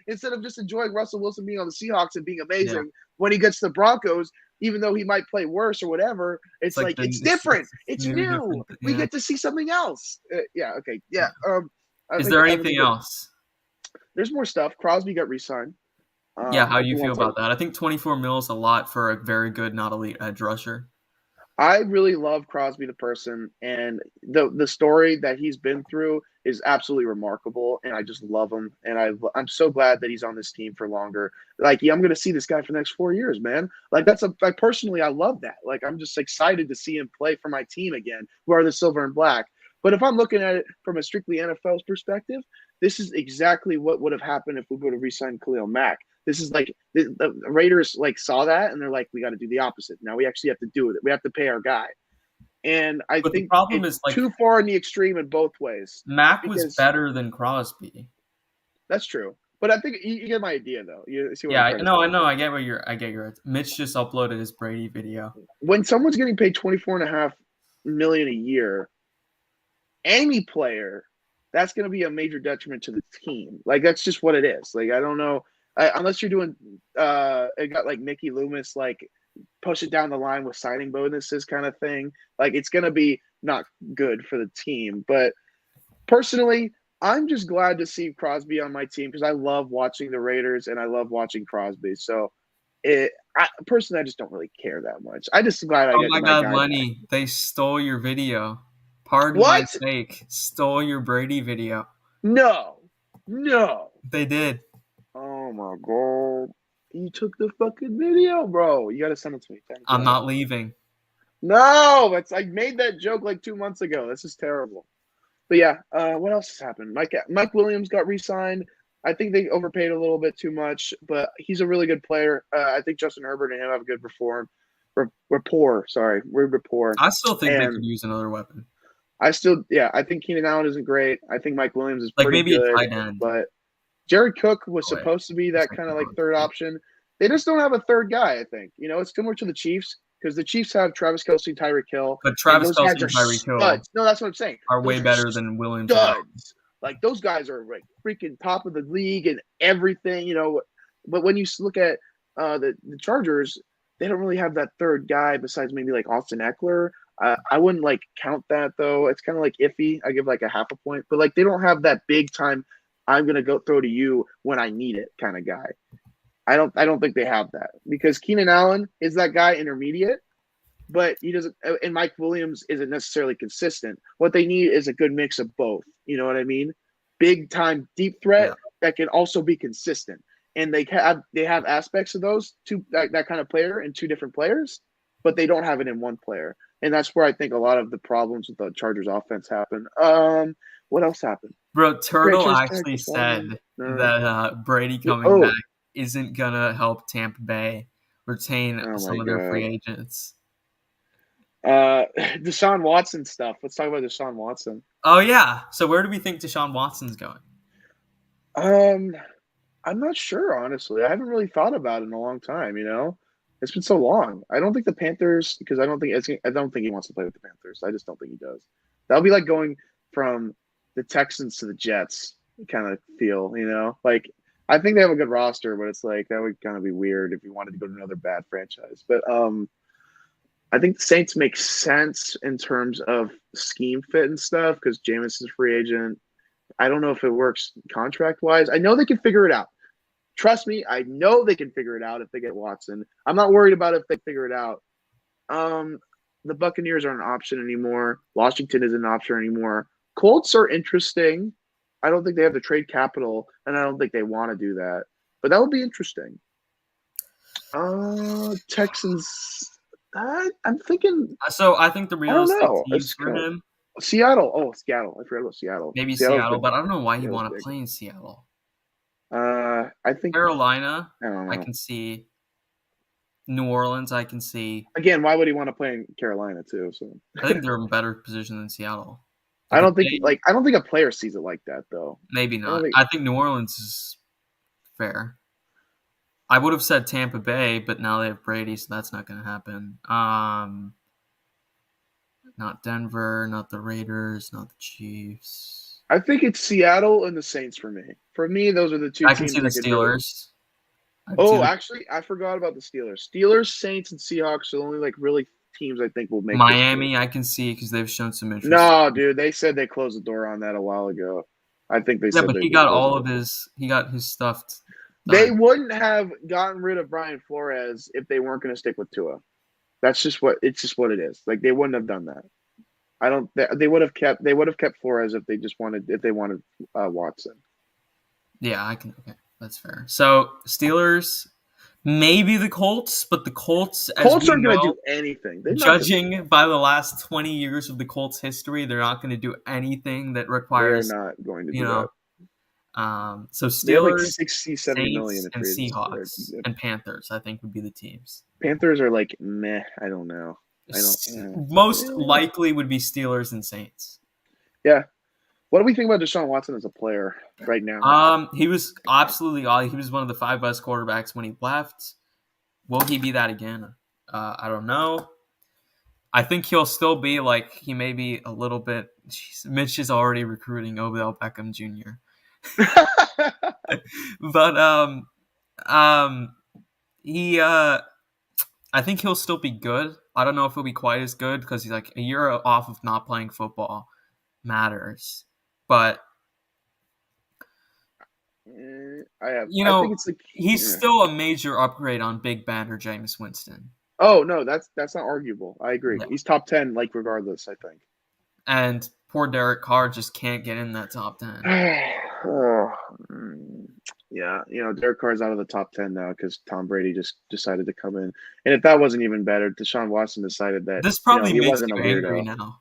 instead of just enjoying Russell Wilson being on the Seahawks and being amazing, when he gets to the Broncos, even though he might play worse or whatever, it's like it's different. It's new. We get to see something else. Okay. Yeah. Is there anything else? There's more stuff. Crosby got re-signed. How do you feel about that? I think 24 mil is a lot for a very good, not elite edge rusher. I really love Crosby the person, and the story that he's been through is absolutely remarkable, and I just love him, and I'm so glad that he's on this team for longer. Like, I'm going to see this guy for the next 4 years, man. Like, personally, I love that. Like, I'm just excited to see him play for my team again, who are the silver and black. But if I'm looking at it from a strictly NFL's perspective, this is exactly what would have happened if we would have re-signed Khalil Mack. This is like the Raiders saw that and they're like, we got to do the opposite. Now we actually have to do it. We have to pay our guy. And I think the problem is too far in the extreme in both ways. Mack was better than Crosby. That's true. But I think you get my idea though. You see what I know. I get your Mitch just uploaded his Brady video. When someone's getting paid $24.5 million a year, any player, that's going to be a major detriment to the team. Like, that's just what it is. Like, I don't know. Unless you're doing it got like Mickey Loomis, like push it down the line with signing bonuses kind of thing. Like, it's going to be not good for the team. But personally, I'm just glad to see Crosby on my team because I love watching the Raiders and I love watching Crosby. So personally, I just don't really care that much. I just glad I get my God, Lenny, back. They stole your video. Pardon my mistake. Stole your Brady video. No. They did. Oh my god! You took the fucking video, bro. You gotta send it to me. I'm not leaving. No, I made that joke like 2 months ago. This is terrible. But yeah, what else has happened? Mike Williams got re-signed. I think they overpaid a little bit too much, but he's a really good player. I think Justin Herbert and him have a good rapport. I still think they could use another weapon. I think Keenan Allen isn't great. I think Mike Williams is pretty maybe good, a tight end. But Jared Cook was supposed to be that kind of like third option. They just don't have a third guy, I think. It's similar to the Chiefs because the Chiefs have Travis Kelce, Tyreek Hill. But Travis Kelce and Tyreek Hill no, that's what I'm saying. Are way better than Williams. Studs. Like, those guys are like freaking top of the league and everything, But when you look at the Chargers, they don't really have that third guy besides maybe like Austin Eckler. I wouldn't count that though. It's kind of like iffy. I give like a half a point, but they don't have that big time. I'm gonna go throw to you when I need it kind of guy. I don't think they have that because Keenan Allen is that guy intermediate, but he doesn't. And Mike Williams isn't necessarily consistent. What they need is a good mix of both. You know what I mean? Big time deep threat that can also be consistent, and they have aspects of those that kind of player in two different players, but they don't have it in one player. And that's where I think a lot of the problems with the Chargers offense happen. What else happened? Bro, Turtle actually said that Brady coming back isn't gonna help Tampa Bay retain some of their free agents. Deshaun Watson stuff. Let's talk about Deshaun Watson. Oh yeah. So where do we think Deshaun Watson's going? I'm not sure, honestly. I haven't really thought about it in a long time. It's been so long. I don't think the Panthers, because I don't think he wants to play with the Panthers. I just don't think he does. That would be like going from the Texans to the Jets kind of feel. Like I think they have a good roster, but it's like that would kind of be weird if you wanted to go to another bad franchise. But I think the Saints make sense in terms of scheme fit and stuff because Jameis is a free agent. I don't know if it works contract wise. I know they can figure it out. Trust me, I know they can figure it out if they get Watson. I'm not worried about if they figure it out. The Buccaneers aren't an option anymore. Washington isn't an option anymore. Colts are interesting. I don't think they have the trade capital, and I don't think they want to do that. But that would be interesting. Texans. I'm thinking. So I think the realistic teams for him. Seattle. Oh, Seattle. I forgot about Seattle. Maybe Seattle, but I don't know why you want to play in Seattle. I think Carolina. I can see. New Orleans, I can see. Again, why would he want to play in Carolina too? So I think they're in a better position than Seattle. I don't think a player sees it like that though. Maybe not. I think New Orleans is fair. I would have said Tampa Bay, but now they have Brady, so that's not going to happen. Not Denver, not the Raiders, not the Chiefs. I think it's Seattle and the Saints for me. For me, those are the two teams. I can see the Steelers. Actually, I forgot about the Steelers. Steelers, Saints, and Seahawks are the only really teams I think will make Miami. I can see because they've shown some interest. No, dude, they said they closed the door on that a while ago. I think they said. Yeah, but he got he got his stuff. They wouldn't have gotten rid of Brian Flores if they weren't going to stick with Tua. That's just what it is. Like they wouldn't have done that. They would have kept Flores if they wanted Watson. Yeah, okay, that's fair. So Steelers, maybe the Colts, but the Colts aren't going to do anything. Judging by the last 20 years of the Colts' history, they're not going to do anything that requires. They're not going to do that. So Steelers, 60, 70 million and Seahawks and Panthers, I think, would be the teams. Panthers are like meh. I don't know. Most likely would be Steelers and Saints. Yeah. What do we think about Deshaun Watson as a player right now? He was absolutely he was one of the 5 best quarterbacks when he left. Will he be that again? I don't know. I think he'll still be he may be a little bit. Mitch is already recruiting Odell Beckham Jr. But I think he'll still be good. I don't know if he'll be quite as good because he's a year off of not playing football matters. But I think it's he's still a major upgrade on Big Ben or Jameis Winston. Oh no, that's not arguable. I agree. Yeah. He's top 10, regardless. I think. And poor Derek Carr just can't get in that top 10. Yeah, Derek Carr's out of the top 10 now because Tom Brady just decided to come in. And if that wasn't even better, Deshaun Watson decided that this probably makes you angry now.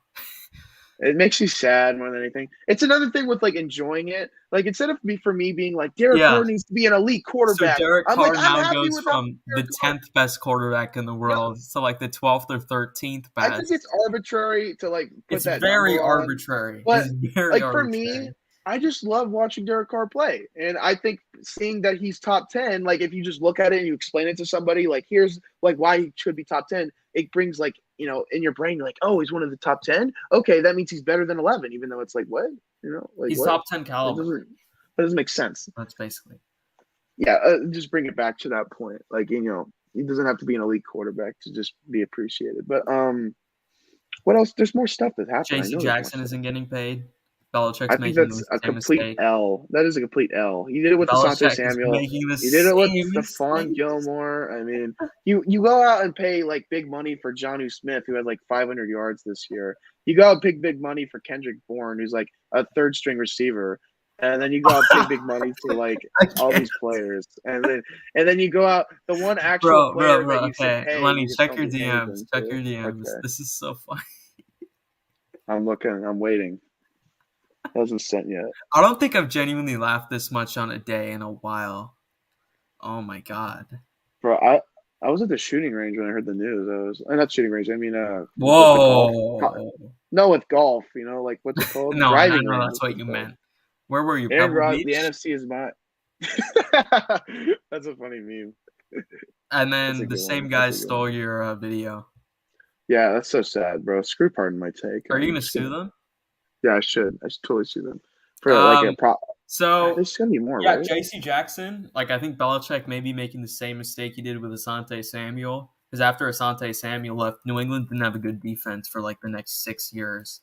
It makes you sad more than anything. It's another thing with enjoying it. Instead of me being Derek Carr needs to be an elite quarterback. So Derek Carr now goes from the 10th best quarterback in the world to the 12th or 13th best. I think it's arbitrary to put it's that. Very arbitrary. But for me, I just love watching Derek Carr play. And I think seeing that he's top 10, if you just look at it and you explain it to somebody, here's why he should be top 10, it brings in your brain, you're oh, he's one of the top 10. Okay, that means he's better than 11, even though it's what? He's what? top 10 caliber. That doesn't make sense. That's basically. Yeah, just bring it back to that point. He doesn't have to be an elite quarterback to just be appreciated. But what else? There's more stuff that's happening. J.C. Jackson isn't getting paid. Belichick's I think that's a complete mistake. L. That is a complete L. He did it with Asante Samuel. He did it with Stephon Gilmore. I mean, you go out and pay big money for Jonnu Smith, who had 500 yards this year. You go out and pay big money for Kendrick Bourne, who's a third string receiver, and then you go out and pay big money for all these players, and then you go out the one actual player that you said, hey, Lenny, check your DMs. Check your DMs. Okay. This is so funny. I'm looking. I'm waiting. Hasn't sent yet. I don't think I've genuinely laughed this much on a day in a while. Oh my god. Bro, I was at the shooting range when I heard the news. Not shooting range. I mean, with the golf. Whoa. No, with golf. Like what's it called? No, I Driving know range. that's That's what what it's you called. meant. Where were you? Aaron Pebble Rod, the Beach? NFC is mine. That's a funny meme. And That's a then the good one. same That's guy a good one. stole your video. Yeah, that's so sad, bro. Screw pardon my take. Are you I'm gonna just sue gonna. them? Yeah, I should. I should totally sue them for like a Um. prop. So There's gonna be more, yeah, right? J.C. Jackson. Like I think Belichick may be making the same mistake he did with Asante Samuel. Because after Asante Samuel left, New England didn't have a good defense for like the next 6 years.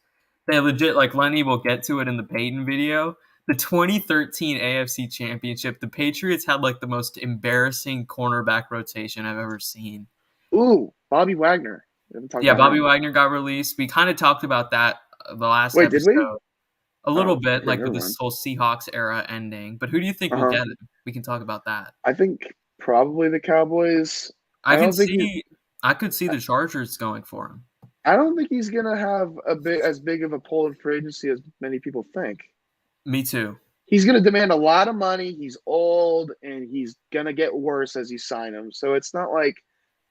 They legit like Lenny will get to it in the Peyton video. The 2013 AFC Championship, the Patriots had like the most embarrassing cornerback rotation I've ever seen. Ooh, Bobby Wagner. We haven't talked Yeah, about Bobby him. Wagner got released. We kind of talked about that the last Wait, did we? episode a little Oh, bit, okay, like never with mind. this whole Seahawks era ending. But who do you think will Uh-huh. get it? We can talk about that. I think probably the Cowboys. I I can don't think he. see, I could see the Chargers going for him. I don't think he's gonna have as big of a pull in free agency as many people think. Me too. He's gonna demand a lot of money. He's old, and he's gonna get worse as you sign him. So it's not like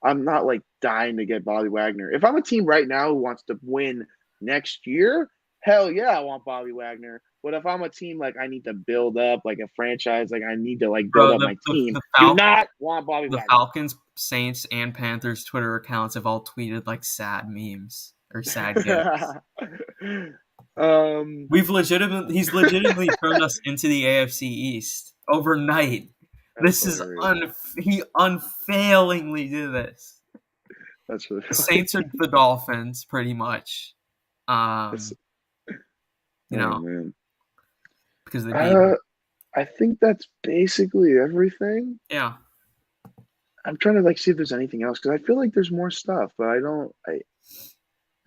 I'm not like dying to get Bobby Wagner. If I'm a team right now who wants to win next year, hell yeah, I want Bobby Wagner. But if I'm a team like I need to build up like a franchise, like I need to like build Bro, up my team, do not want Bobby the Wagner. Falcons, Saints, and Panthers Twitter accounts have all tweeted like sad memes or sad gifs. He's legitimately turned us into the AFC East overnight. This is he unfailingly did this. That's really The Saints are the Dolphins, pretty much. Man. Because they beat him. I think that's basically everything. Yeah. I'm trying to like see if there's anything else because I feel like there's more stuff, but I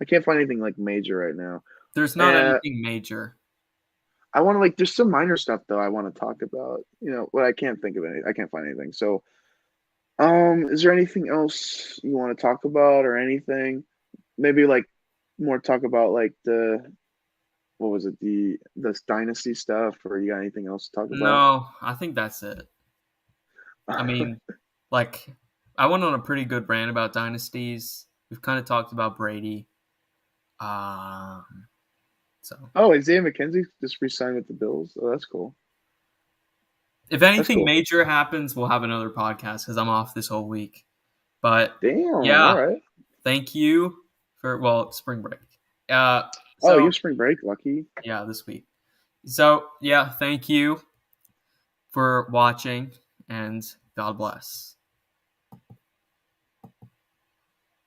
can't find anything like major right now. There's not anything major. I want to like there's some minor stuff though I want to talk about. But I can't think of any. I can't find anything. So, is there anything else you want to talk about or anything? Maybe like more talk about like what was it, the dynasty stuff, or you got anything else to talk about? No, I think that's it. I mean, like, I went on a pretty good rant about dynasties. We've kind of talked about Brady. Isaiah McKenzie just re-signed with the Bills. Oh, that's cool. If anything major happens, we'll have another podcast because I'm off this whole week. But damn, yeah, all right. Thank you for spring break. You have spring break, lucky. Yeah, this week. So yeah, thank you for watching, and God bless.